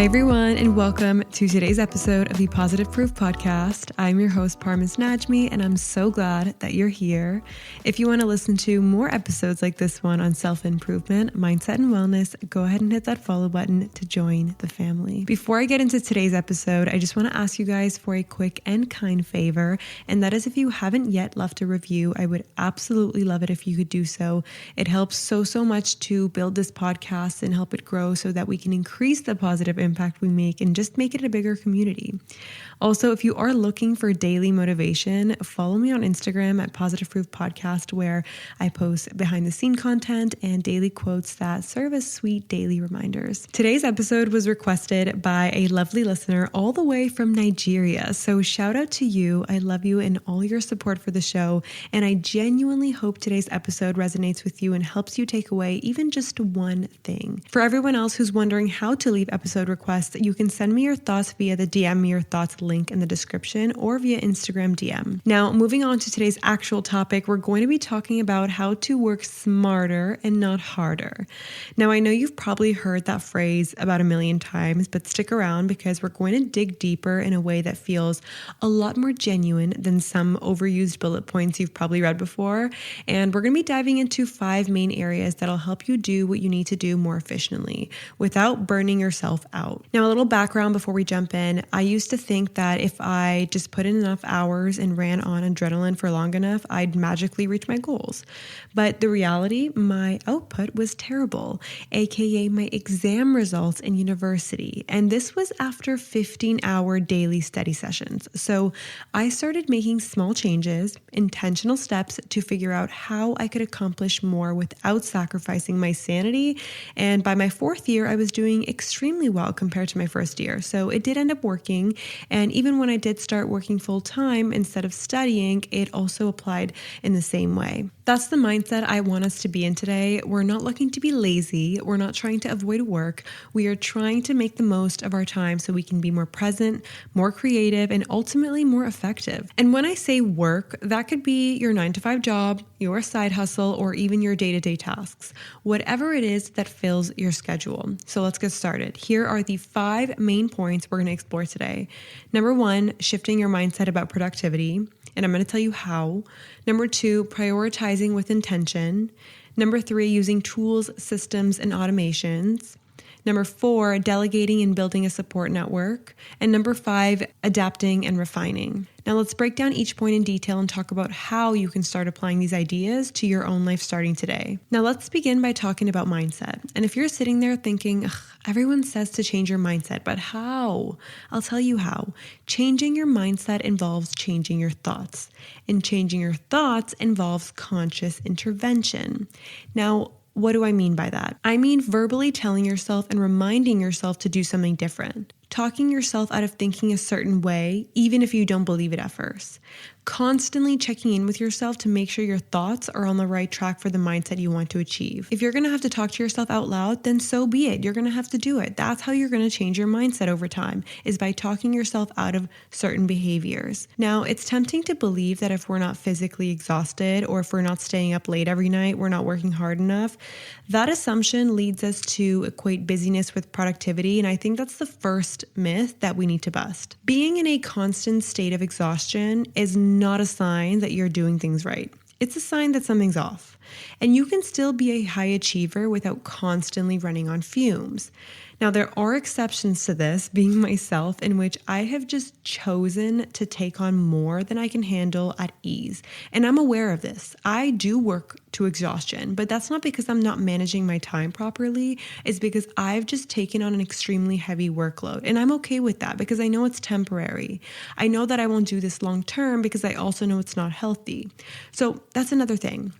Hi, everyone, and welcome to today's episode of the Positive Proof Podcast. I'm your host, Parmis, and I'm so glad that you're here. If you want to listen to more episodes like this one on self-improvement, mindset, and wellness, go ahead and hit that follow button to join the family. Before I get into today's episode, I just want to ask you guys for a quick and kind favor, and that is if you haven't yet left a review, I would absolutely love it if you could do so. It helps so much to build this podcast and help it grow so that we can increase the positive impact we make and just make it a bigger community. Also, if you are looking for daily motivation, follow me on Instagram at Positive Proof Podcast, where I post behind the scene content and daily quotes that serve as sweet daily reminders. Today's episode was requested by a lovely listener all the way from Nigeria. So shout out to you. I love you and all your support for the show. And I genuinely hope today's episode resonates with you and helps you take away even just one thing. For everyone else who's wondering how to leave episode requests, you can send me your thoughts via the DM me your thoughts link in the description or via Instagram DM. Now, moving on to today's actual topic, we're going to be talking about how to work smarter and not harder. Now, I know you've probably heard that phrase about a million times, but stick around because we're going to dig deeper in a way that feels a lot more genuine than some overused bullet points you've probably read before. And we're going to be diving into 5 main areas that'll help you do what you need to do more efficiently without burning yourself out. Now, a little background before we jump in. I used to think that if I just put in enough hours and ran on adrenaline for long enough, I'd magically reach my goals. But the reality, my output was terrible, aka my exam results in university. And this was after 15-hour daily study sessions. So I started making small changes, intentional steps to figure out how I could accomplish more without sacrificing my sanity. And by my 4th year, I was doing extremely well compared to my first year. So it did end up working. And even when I did start working full time instead of studying, it also applied in the same way. That's the mindset I want us to be in today. We're not looking to be lazy. We're not trying to avoid work. We are trying to make the most of our time so we can be more present, more creative, and ultimately more effective. And when I say work, that could be your 9-to-5 job, your side hustle, or even your day-to-day tasks, whatever it is that fills your schedule. So let's get started. Here are the 5 main points we're going to explore today. Number 1, shifting your mindset about productivity. And I'm going to tell you how. Number 2, prioritizing with intention. Number 3, using tools, systems, and automations. Number 4, delegating and building a support network. And number 5, adapting and refining. Now let's break down each point in detail and talk about how you can start applying these ideas to your own life starting today. Now let's begin by talking about mindset. And if you're sitting there thinking, everyone says to change your mindset, but how? I'll tell you how. Changing your mindset involves changing your thoughts. And changing your thoughts involves conscious intervention. Now, what do I mean by that? I mean verbally telling yourself and reminding yourself to do something different. Talking yourself out of thinking a certain way, even if you don't believe it at first. Constantly checking in with yourself to make sure your thoughts are on the right track for the mindset you want to achieve. If you're going to have to talk to yourself out loud, then so be it. You're going to have to do it. That's how you're going to change your mindset over time, is by talking yourself out of certain behaviors. Now, it's tempting to believe that if we're not physically exhausted or if we're not staying up late every night, we're not working hard enough. That assumption leads us to equate busyness with productivity, and I think that's the first myth that we need to bust. Being in a constant state of exhaustion is not a sign that you're doing things right. It's a sign that something's off. And you can still be a high achiever without constantly running on fumes. Now, there are exceptions to this, being myself, in which I have just chosen to take on more than I can handle at ease. And I'm aware of this. I do work to exhaustion, but that's not because I'm not managing my time properly. It's because I've just taken on an extremely heavy workload. And I'm okay with that because I know it's temporary. I know that I won't do this long term because I also know it's not healthy. So that's another thing.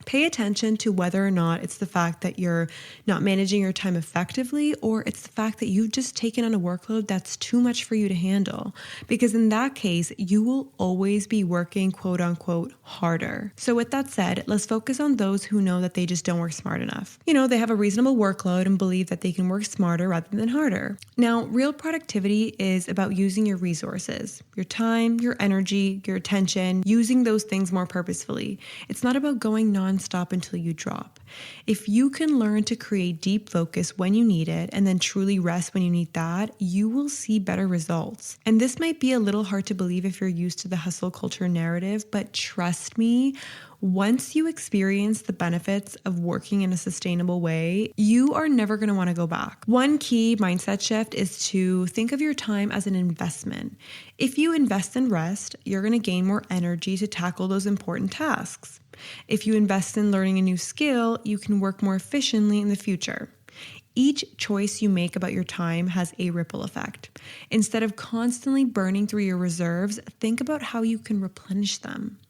Pay attention to whether or not it's the fact that you're not managing your time effectively, or it's the fact that you've just taken on a workload that's too much for you to handle. Because in that case, you will always be working quote unquote harder. So with that said, let's focus on those who know that they just don't work smart enough. They have a reasonable workload and believe that they can work smarter rather than harder. Now, real productivity is about using your resources, your time, your energy, your attention, using those things more purposefully. It's not about going non nonstop until you drop. If you can learn to create deep focus when you need it and then truly rest when you need that, you will see better results. And this might be a little hard to believe if you're used to the hustle culture narrative, but trust me, once you experience the benefits of working in a sustainable way, you are never going to want to go back. One key mindset shift is to think of your time as an investment. If you invest in rest, you're going to gain more energy to tackle those important tasks. If you invest in learning a new skill, you can work more efficiently in the future. Each choice you make about your time has a ripple effect. Instead of constantly burning through your reserves, think about how you can replenish them.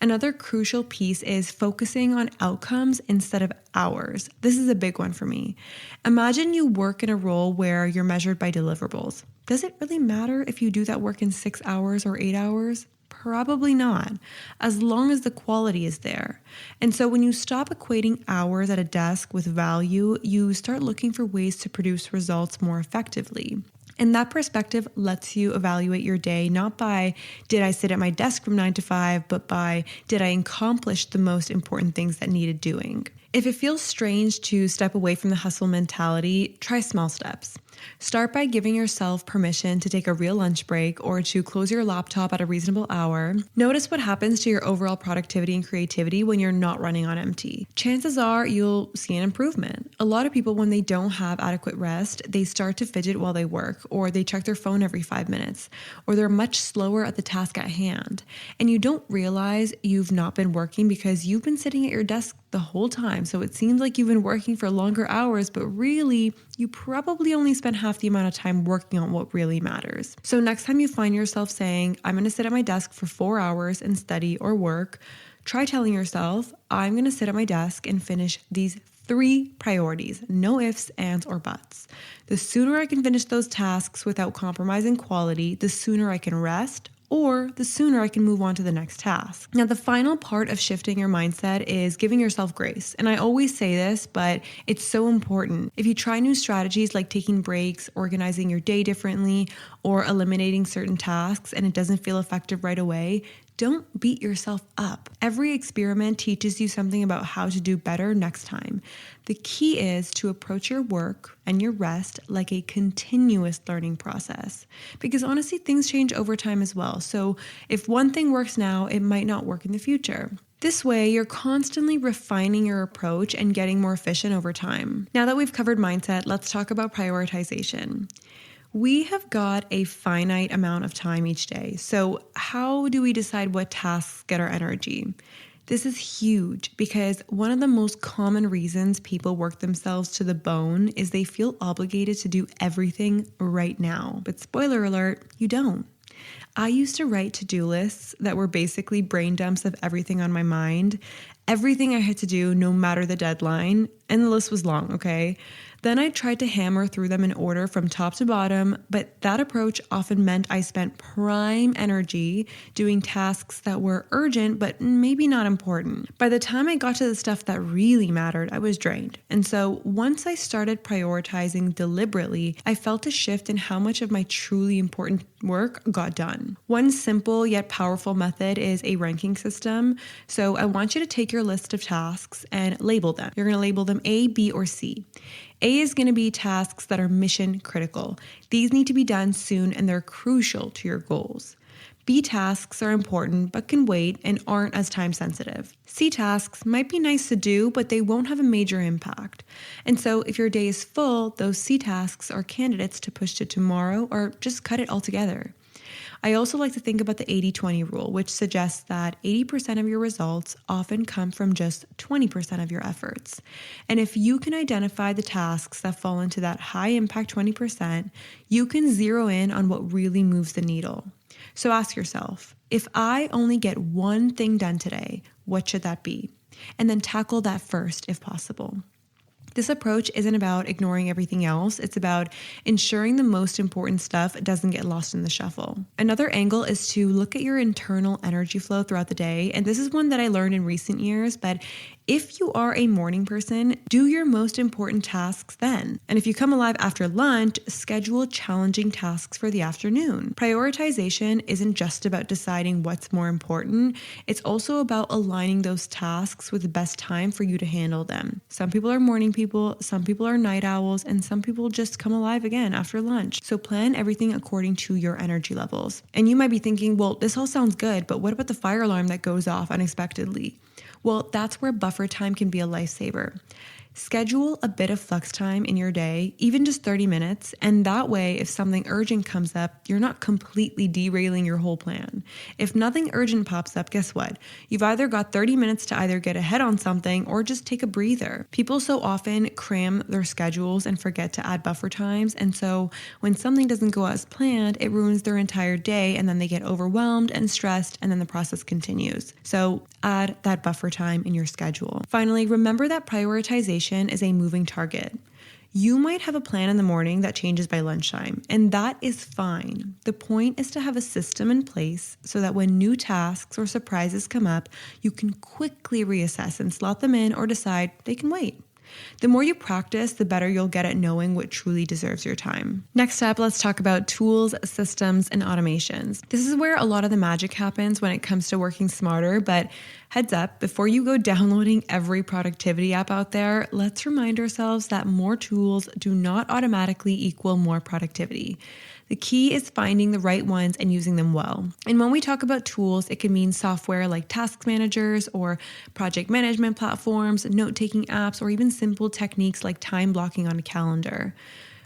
Another crucial piece is focusing on outcomes instead of hours. This is a big one for me. Imagine you work in a role where you're measured by deliverables. Does it really matter if you do that work in 6 hours or 8 hours? Probably not, as long as the quality is there. And so when you stop equating hours at a desk with value, you start looking for ways to produce results more effectively. And that perspective lets you evaluate your day not by, did I sit at my desk from 9 to 5, but by, did I accomplish the most important things that needed doing? If it feels strange to step away from the hustle mentality, try small steps. Start by giving yourself permission to take a real lunch break or to close your laptop at a reasonable hour. Notice what happens to your overall productivity and creativity when you're not running on empty. Chances are you'll see an improvement. A lot of people, when they don't have adequate rest, they start to fidget while they work, or they check their phone every 5 minutes, or they're much slower at the task at hand. And you don't realize you've not been working because you've been sitting at your desk the whole time. So it seems like you've been working for longer hours, but really, you probably only spent half the amount of time working on what really matters. So next time you find yourself saying, I'm going to sit at my desk for 4 hours and study or work, try telling yourself, I'm going to sit at my desk and finish these 3 priorities, no ifs, ands, or buts. The sooner I can finish those tasks without compromising quality, the sooner I can rest, or the sooner I can move on to the next task. Now, the final part of shifting your mindset is giving yourself grace. And I always say this, but it's so important. If you try new strategies like taking breaks, organizing your day differently, or eliminating certain tasks and it doesn't feel effective right away, don't beat yourself up. Every experiment teaches you something about how to do better next time. The key is to approach your work and your rest like a continuous learning process. Because honestly, things change over time as well. So if one thing works now, it might not work in the future. This way, you're constantly refining your approach and getting more efficient over time. Now that we've covered mindset, let's talk about prioritization. We have got a finite amount of time each day. So how do we decide what tasks get our energy? This is huge because one of the most common reasons people work themselves to the bone is they feel obligated to do everything right now. But spoiler alert, you don't. I used to write to-do lists that were basically brain dumps of everything on my mind, everything I had to do no matter the deadline, and the list was long, okay? Then I tried to hammer through them in order from top to bottom, but that approach often meant I spent prime energy doing tasks that were urgent, but maybe not important. By the time I got to the stuff that really mattered, I was drained. And so once I started prioritizing deliberately, I felt a shift in how much of my truly important work got done. One simple yet powerful method is a ranking system. So I want you to take your list of tasks and label them. You're going to label them A, B, or C. A is going to be tasks that are mission critical. These need to be done soon and they're crucial to your goals. B tasks are important but can wait and aren't as time sensitive. C tasks might be nice to do, but they won't have a major impact. And so if your day is full, those C tasks are candidates to push to tomorrow or just cut it altogether. I also like to think about the 80-20 rule, which suggests that 80% of your results often come from just 20% of your efforts. And if you can identify the tasks that fall into that high impact 20%, you can zero in on what really moves the needle. So ask yourself, if I only get one thing done today, what should that be? And then tackle that first if possible. This approach isn't about ignoring everything else. It's about ensuring the most important stuff doesn't get lost in the shuffle. Another angle is to look at your internal energy flow throughout the day. And this is one that I learned in recent years, but if you are a morning person, do your most important tasks then. And if you come alive after lunch, schedule challenging tasks for the afternoon. Prioritization isn't just about deciding what's more important. It's also about aligning those tasks with the best time for you to handle them. Some people are morning people, some people are night owls, and some people just come alive again after lunch. So plan everything according to your energy levels. And you might be thinking, well, this all sounds good, but what about the fire alarm that goes off unexpectedly? Well, that's where buffer time can be a lifesaver. Schedule a bit of flex time in your day, even just 30 minutes, and that way, if something urgent comes up, you're not completely derailing your whole plan. If nothing urgent pops up, guess what? You've either got 30 minutes to either get ahead on something or just take a breather. People so often cram their schedules and forget to add buffer times, and so when something doesn't go as planned, it ruins their entire day, and then they get overwhelmed and stressed, and then the process continues. So add that buffer time in your schedule. Finally, remember that prioritization is a moving target. You might have a plan in the morning that changes by lunchtime, and that is fine. The point is to have a system in place so that when new tasks or surprises come up, you can quickly reassess and slot them in or decide they can wait. The more you practice, the better you'll get at knowing what truly deserves your time. Next up, let's talk about tools, systems, and automations. This is where a lot of the magic happens when it comes to working smarter, but heads up, before you go downloading every productivity app out there, let's remind ourselves that more tools do not automatically equal more productivity. The key is finding the right ones and using them well. And when we talk about tools, it can mean software like task managers or project management platforms, note-taking apps, or even simple techniques like time blocking on a calendar.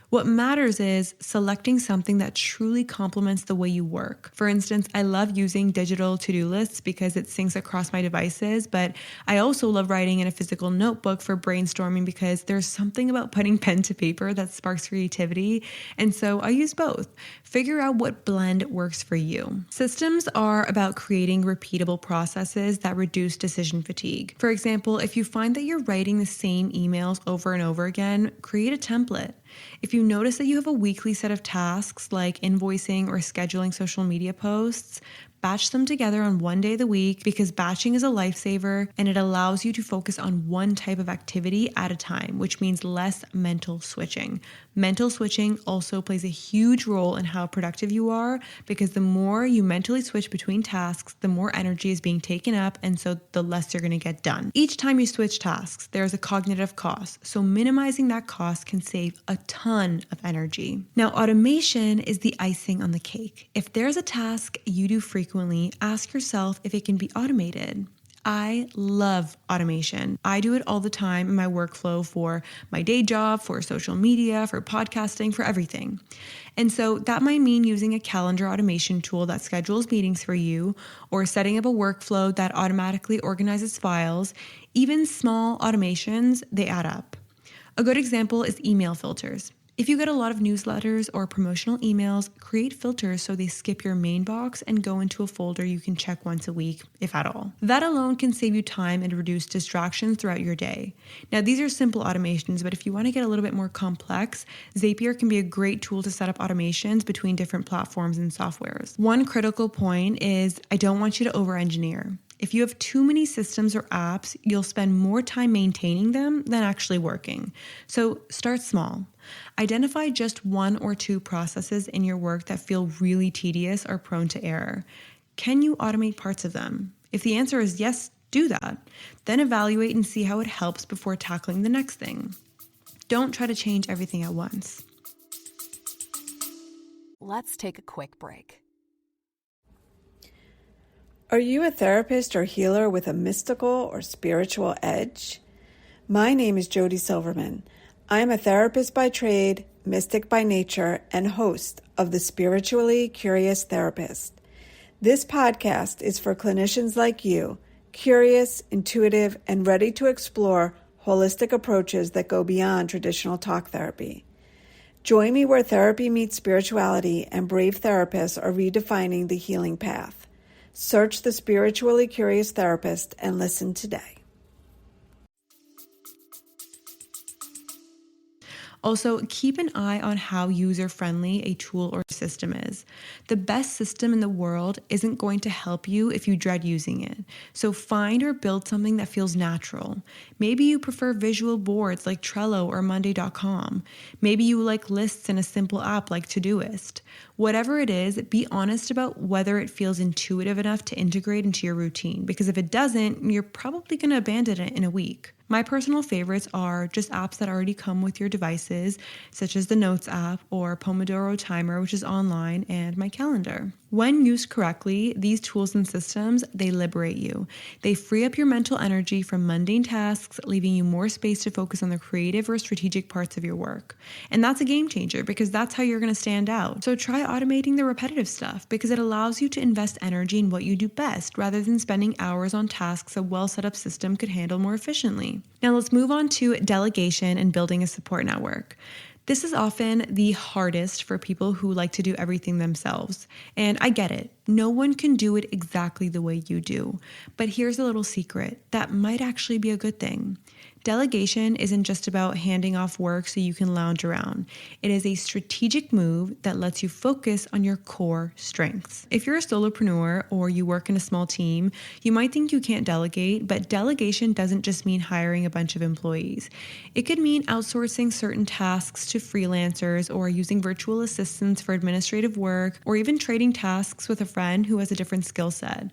What matters is selecting something that truly complements the way you work. For instance, I love using digital to-do lists because it syncs across my devices, but I also love writing in a physical notebook for brainstorming because there's something about putting pen to paper that sparks creativity, and so I use both. Figure out what blend works for you. Systems are about creating repeatable processes that reduce decision fatigue. For example, if you find that you're writing the same emails over and over again, create a template. If you notice that you have a weekly set of tasks like invoicing or scheduling social media posts, batch them together on one day of the week because batching is a lifesaver and it allows you to focus on one type of activity at a time, which means less mental switching. Mental switching also plays a huge role in how productive you are because the more you mentally switch between tasks, the more energy is being taken up, and so the less you're going to get done. Each time you switch tasks, there's a cognitive cost, so minimizing that cost can save a ton of energy. Now, automation is the icing on the cake. If there's a task you do frequently, ask yourself if it can be automated. I love automation. I do it all the time in my workflow for my day job, for social media, for podcasting, for everything. And so that might mean using a calendar automation tool that schedules meetings for you, or setting up a workflow that automatically organizes files. Even small automations, they add up. A good example is email filters. If you get a lot of newsletters or promotional emails, create filters so they skip your main box and go into a folder you can check once a week, if at all. That alone can save you time and reduce distractions throughout your day. Now, these are simple automations, but if you want to get a little bit more complex, Zapier can be a great tool to set up automations between different platforms and softwares. One critical point is I don't want you to over-engineer. If you have too many systems or apps, you'll spend more time maintaining them than actually working. So start small. Identify just one or two processes in your work that feel really tedious or prone to error. Can you automate parts of them? If the answer is yes, do that. Then evaluate and see how it helps before tackling the next thing. Don't try to change everything at once. Let's take a quick break. Are you a therapist or healer with a mystical or spiritual edge? My name is Jody Silverman. I am a therapist by trade, mystic by nature, and host of the Spiritually Curious Therapist. This podcast is for clinicians like you, curious, intuitive, and ready to explore holistic approaches that go beyond traditional talk therapy. Join me where therapy meets spirituality and brave therapists are redefining the healing path. Search the Spiritually Curious Therapist and listen today. Also, keep an eye on how user-friendly a tool or system is. The best system in the world isn't going to help you if you dread using it. So find or build something that feels natural. Maybe you prefer visual boards like Trello or Monday.com. Maybe you like lists in a simple app like Todoist. Whatever it is, be honest about whether it feels intuitive enough to integrate into your routine, because if it doesn't, you're probably going to abandon it in a week. My personal favorites are just apps that already come with your devices, such as the Notes app or Pomodoro Timer, which is online, and my calendar. When used correctly, these tools and systems, they liberate you. They free up your mental energy from mundane tasks, leaving you more space to focus on the creative or strategic parts of your work. And that's a game changer, because that's how you're going to stand out. So try automating the repetitive stuff, because it allows you to invest energy in what you do best, rather than spending hours on tasks a well set up system could handle more efficiently. Now let's move on to delegation and building a support network. This is often the hardest for people who like to do everything themselves. And I get it. No one can do it exactly the way you do. But here's a little secret that might actually be a good thing. Delegation isn't just about handing off work so you can lounge around. It is a strategic move that lets you focus on your core strengths. If you're a solopreneur or you work in a small team, you might think you can't delegate, but delegation doesn't just mean hiring a bunch of employees. It could mean outsourcing certain tasks to freelancers, or using virtual assistants for administrative work, or even trading tasks with a friend who has a different skill set.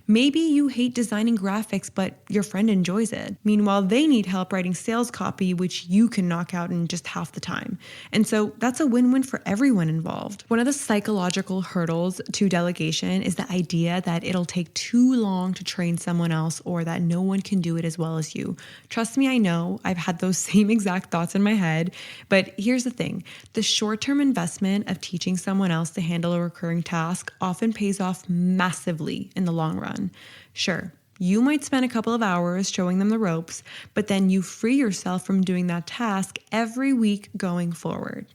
Maybe you hate designing graphics, but your friend enjoys it. Meanwhile, they need help writing sales copy, which you can knock out in just half the time. And so that's a win-win for everyone involved. One of the psychological hurdles to delegation is the idea that it'll take too long to train someone else, or that no one can do it as well as you. Trust me, I know. I've had those same exact thoughts in my head. But here's the thing. The short-term investment of teaching someone else to handle a recurring task often pays off massively in the long run. Sure, you might spend a couple of hours showing them the ropes, but then you free yourself from doing that task every week going forward.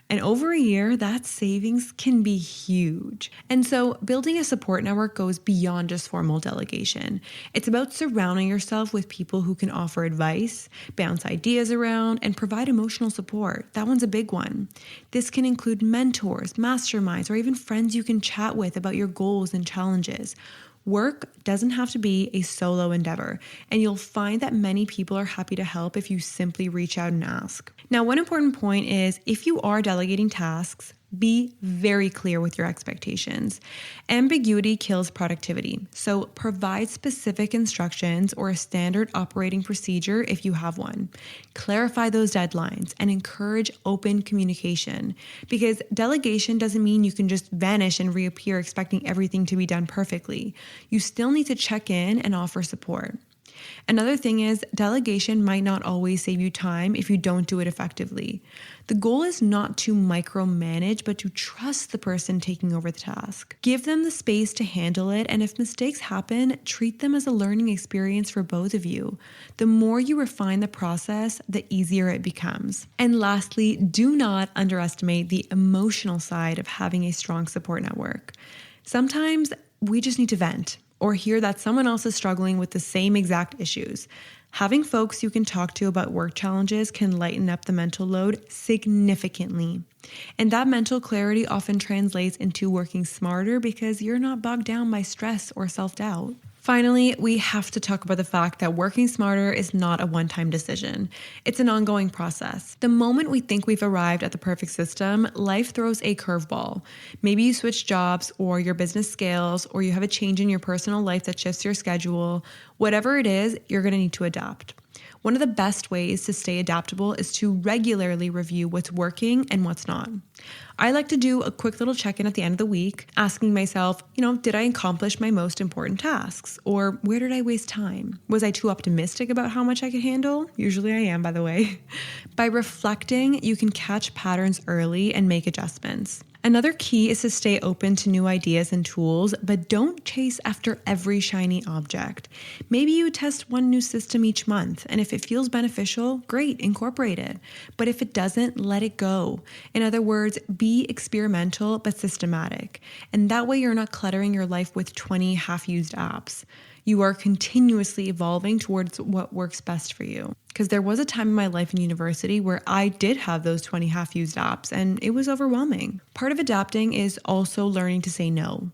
And over a year, that savings can be huge. And so building a support network goes beyond just formal delegation. It's about surrounding yourself with people who can offer advice, bounce ideas around, and provide emotional support. That one's a big one. This can include mentors, masterminds, or even friends you can chat with about your goals and challenges. Work doesn't have to be a solo endeavor, and you'll find that many people are happy to help if you simply reach out and ask. Now, one important point is, if you are delegating tasks, be very clear with your expectations. Ambiguity kills productivity, so provide specific instructions or a standard operating procedure if you have one. Clarify those deadlines and encourage open communication, because delegation doesn't mean you can just vanish and reappear expecting everything to be done perfectly. You still need to check in and offer support. Another thing is, delegation might not always save you time if you don't do it effectively. The goal is not to micromanage, but to trust the person taking over the task. Give them the space to handle it, and if mistakes happen, treat them as a learning experience for both of you. The more you refine the process, the easier it becomes. And lastly, do not underestimate the emotional side of having a strong support network. Sometimes we just need to vent, or hear that someone else is struggling with the same exact issues. Having folks you can talk to about work challenges can lighten up the mental load significantly. And that mental clarity often translates into working smarter, because you're not bogged down by stress or self-doubt. Finally, we have to talk about the fact that working smarter is not a one-time decision. It's an ongoing process. The moment we think we've arrived at the perfect system, life throws a curveball. Maybe you switch jobs, or your business scales, or you have a change in your personal life that shifts your schedule. Whatever it is, you're going to need to adapt. One of the best ways to stay adaptable is to regularly review what's working and what's not. I like to do a quick little check-in at the end of the week, asking myself, did I accomplish my most important tasks? Or where did I waste time? Was I too optimistic about how much I could handle? Usually I am, by the way. By reflecting, you can catch patterns early and make adjustments. Another key is to stay open to new ideas and tools, but don't chase after every shiny object. Maybe you test one new system each month, and if it feels beneficial, great, incorporate it. But if it doesn't, let it go. In other words, be experimental but systematic. And that way you're not cluttering your life with 20 half-used apps. You are continuously evolving towards what works best for you. Because there was a time in my life in university where I did have those 20 half-used apps, and it was overwhelming. Part of adapting is also learning to say no.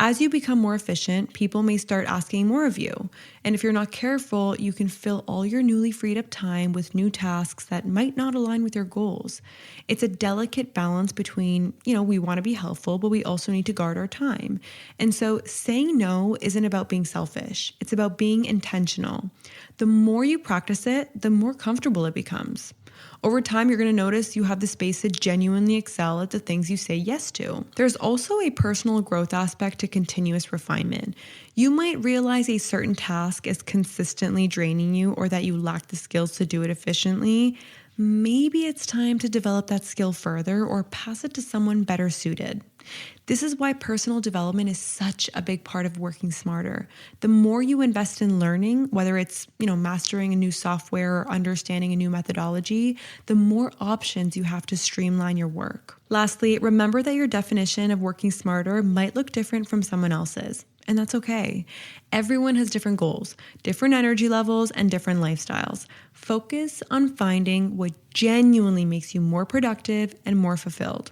As you become more efficient, people may start asking more of you. And if you're not careful, you can fill all your newly freed up time with new tasks that might not align with your goals. It's a delicate balance between, we want to be helpful, but we also need to guard our time. And so saying no isn't about being selfish. It's about being intentional. The more you practice it, the more comfortable it becomes. Over time, you're going to notice you have the space to genuinely excel at the things you say yes to. There's also a personal growth aspect to continuous refinement. You might realize a certain task is consistently draining you or that you lack the skills to do it efficiently. Maybe it's time to develop that skill further or pass it to someone better suited. This is why personal development is such a big part of working smarter. The more you invest in learning, whether it's, mastering a new software or understanding a new methodology, the more options you have to streamline your work. Lastly, remember that your definition of working smarter might look different from someone else's. And that's okay. Everyone has different goals, different energy levels, and different lifestyles. Focus on finding what genuinely makes you more productive and more fulfilled.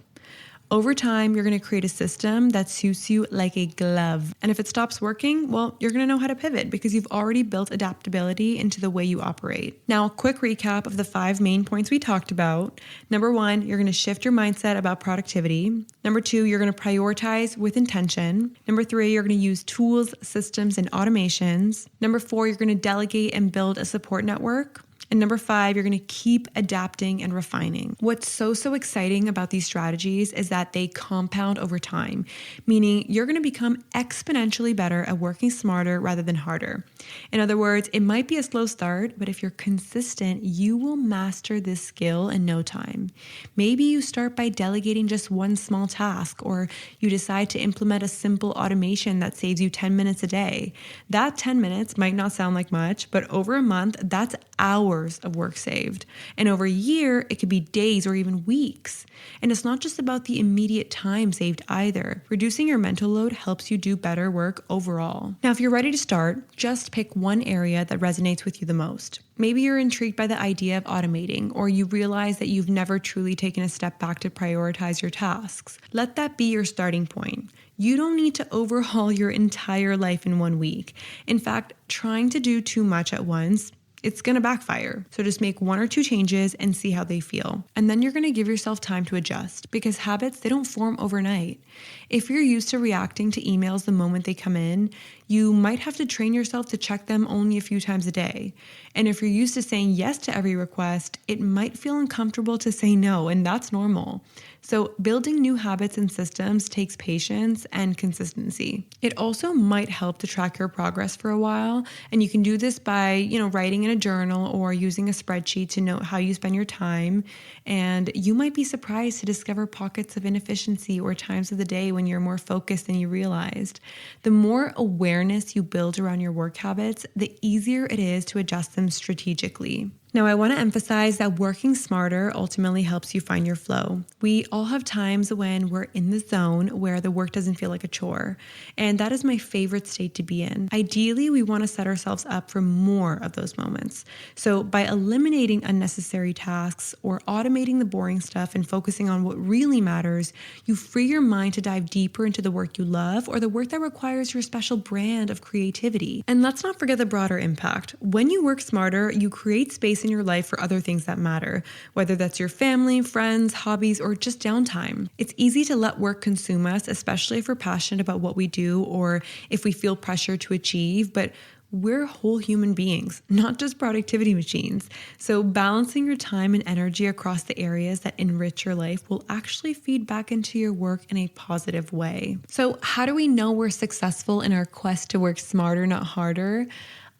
Over time, you're going to create a system that suits you like a glove. And if it stops working, well, you're going to know how to pivot because you've already built adaptability into the way you operate. Now, a quick recap of the 5 main points we talked about. Number 1, you're going to shift your mindset about productivity. Number 2, you're going to prioritize with intention. Number 3, you're going to use tools, systems, and automations. Number 4, you're going to delegate and build a support network. And number 5, you're going to keep adapting and refining. What's so exciting about these strategies is that they compound over time, meaning you're going to become exponentially better at working smarter rather than harder. In other words, it might be a slow start, but if you're consistent, you will master this skill in no time. Maybe you start by delegating just one small task, or you decide to implement a simple automation that saves you 10 minutes a day. That 10 minutes might not sound like much, but over a month, that's hours of work saved. And over a year, it could be days or even weeks. And it's not just about the immediate time saved either. Reducing your mental load helps you do better work overall. Now, if you're ready to start, just pick one area that resonates with you the most. Maybe you're intrigued by the idea of automating, or you realize that you've never truly taken a step back to prioritize your tasks. Let that be your starting point. You don't need to overhaul your entire life in 1 week. In fact, trying to do too much at once, it's going to backfire. So just make 1 or 2 changes and see how they feel. And then you're going to give yourself time to adjust because habits, they don't form overnight. If you're used to reacting to emails the moment they come in, you might have to train yourself to check them only a few times a day. And if you're used to saying yes to every request, it might feel uncomfortable to say no, and that's normal. So building new habits and systems takes patience and consistency. It also might help to track your progress for a while, and you can do this by, writing in a journal or using a spreadsheet to note how you spend your time. And you might be surprised to discover pockets of inefficiency or times of the day when you're more focused than you realized. The more awareness you build around your work habits, the easier it is to adjust them strategically. Now, I want to emphasize that working smarter ultimately helps you find your flow. We all have times when we're in the zone where the work doesn't feel like a chore, and that is my favorite state to be in. Ideally, we want to set ourselves up for more of those moments. So by eliminating unnecessary tasks or automating the boring stuff and focusing on what really matters, you free your mind to dive deeper into the work you love or the work that requires your special brand of creativity. And let's not forget the broader impact. When you work smarter, you create space in your life for other things that matter, whether that's your family, friends, hobbies, or just downtime. It's easy to let work consume us, especially if we're passionate about what we do or if we feel pressure to achieve, but we're whole human beings, not just productivity machines. So balancing your time and energy across the areas that enrich your life will actually feed back into your work in a positive way. So how do we know we're successful in our quest to work smarter, not harder?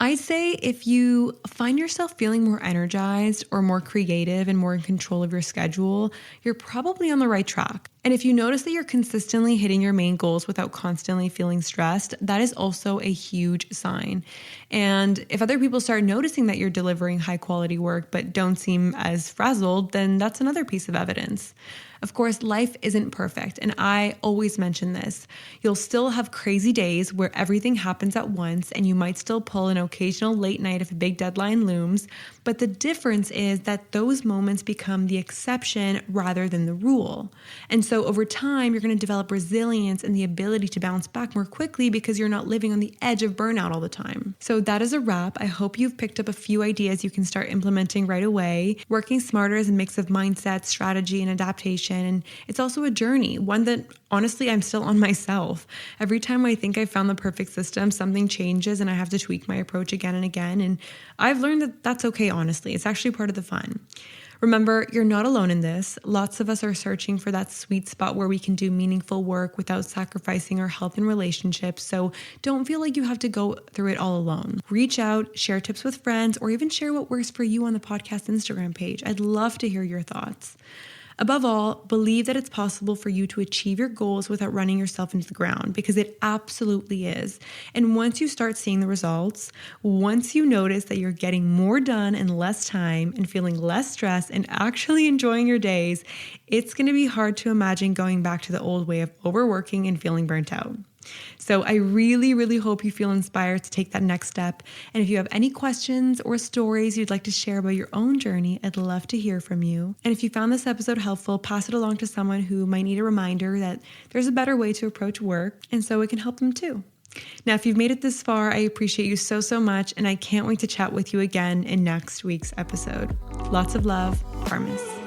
I'd say if you find yourself feeling more energized or more creative and more in control of your schedule, you're probably on the right track. And if you notice that you're consistently hitting your main goals without constantly feeling stressed, that is also a huge sign. And if other people start noticing that you're delivering high quality work but don't seem as frazzled, then that's another piece of evidence. Of course, life isn't perfect, and I always mention this. You'll still have crazy days where everything happens at once, and you might still pull an occasional late night if a big deadline looms, but the difference is that those moments become the exception rather than the rule. And so over time, you're going to develop resilience and the ability to bounce back more quickly because you're not living on the edge of burnout all the time. So that is a wrap. I hope you've picked up a few ideas you can start implementing right away. Working smarter is a mix of mindset, strategy, and adaptation. And it's also a journey, one that honestly I'm still on myself. Every time I think I found the perfect system, something changes and I have to tweak my approach again and again. And I've learned that that's okay, honestly. It's actually part of the fun. Remember, you're not alone in this. Lots of us are searching for that sweet spot where we can do meaningful work without sacrificing our health and relationships. So don't feel like you have to go through it all alone. Reach out, share tips with friends, or even share what works for you on the podcast Instagram page. I'd love to hear your thoughts. Above all, believe that it's possible for you to achieve your goals without running yourself into the ground, because it absolutely is. And once you start seeing the results, once you notice that you're getting more done in less time and feeling less stress and actually enjoying your days, it's going to be hard to imagine going back to the old way of overworking and feeling burnt out. So I really, really hope you feel inspired to take that next step. And if you have any questions or stories you'd like to share about your own journey, I'd love to hear from you. And if you found this episode helpful, pass it along to someone who might need a reminder that there's a better way to approach work, and so it can help them too. Now, if you've made it this far, I appreciate you so, so much, and I can't wait to chat with you again in next week's episode. Lots of love, Parmis.